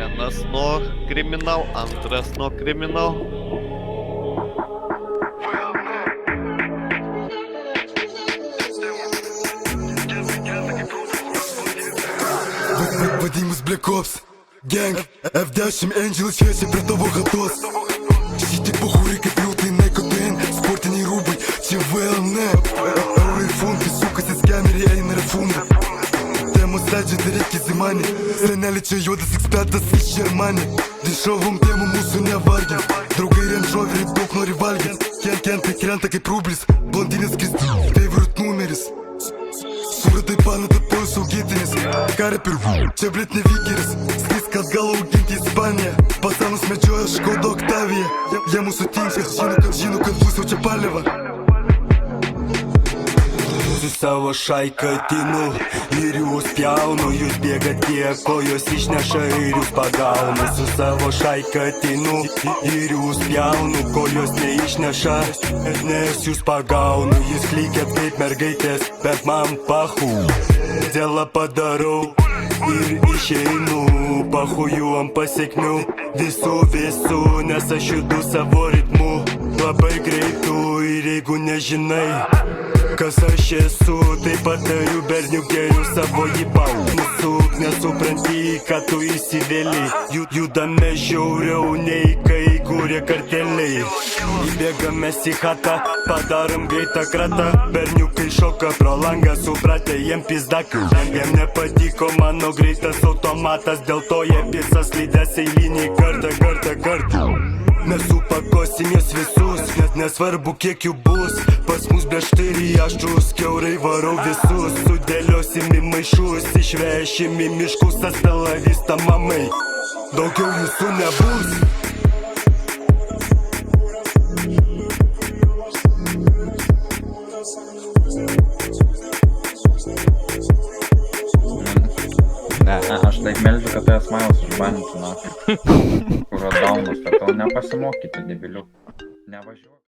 Vienas nuo kriminal, antras nuo kriminal. Вадимус Black Ops Gang F10 Angel šviečia prie tavo chatos. Šitie bahūrai kaip liūtai Naikotin Sportiniai rūbai Čia VLN Eurai funtai Sukasi skemeriai eina refundai Temos leidžia tai reikia zimani. Senelį čia juodas ekspertas iš Germani. Dišovom temų mūsų nevargin. Draugai renžoveriai daug nori valgint. Kentai krenta kaip rublis. Blondinės Kristin Favorite numeris. Suratai panata polis augitinis. Karpir, čia blit nevykėris. Skris, kad gal auginti Ispaniją. Pasanus medžioja Škoda Octavia. Jie mūsų tinka, žino, kad bus jau čia palieva. Su savo šaika atinu ir jūs pjaunu. Jūs bėga tie, ko jūs išneša ir jūs pagaunu. Su savo šaika atinu ir jūs pjaunu, ko jūs neišneša, nes jūs pagaunu. Jūs klikėt kaip mergaitės, bet man pahu. Dėlą padarau ir išeinu. Pahuju ant pasiekmių visų, nes aš judu savo ritmu labai greitu. Ir jeigu nežinai kas aš esu, tai patariu berniukėliu savo jibau. Nusuk, nesupranti, kad tu įsivėli. Judame žiauriau nei kai kurie karteliai. Įbėgame į chatą, padarom greitą kratą. Berniukai šoka pro langą, supratę jiem pizdakių. Jiem nepatiko mano greitas automatas, dėl to jie pizzas lydės eilinį kartą. Mes supakosim jos visus, nesvarbu kiek jų bus. Pas mus beštai aštrus, kiaurai varau visus. Sudėliosim į maišus, išvešim į miškus. Hasta la vista mamai, daugiau jūsų nebus. Ne, aš taip meldžiu, kad tai Smailas užbanintų, na. Kur daunas, kad tau nepasimokyti, debiliu. Nevažiuok.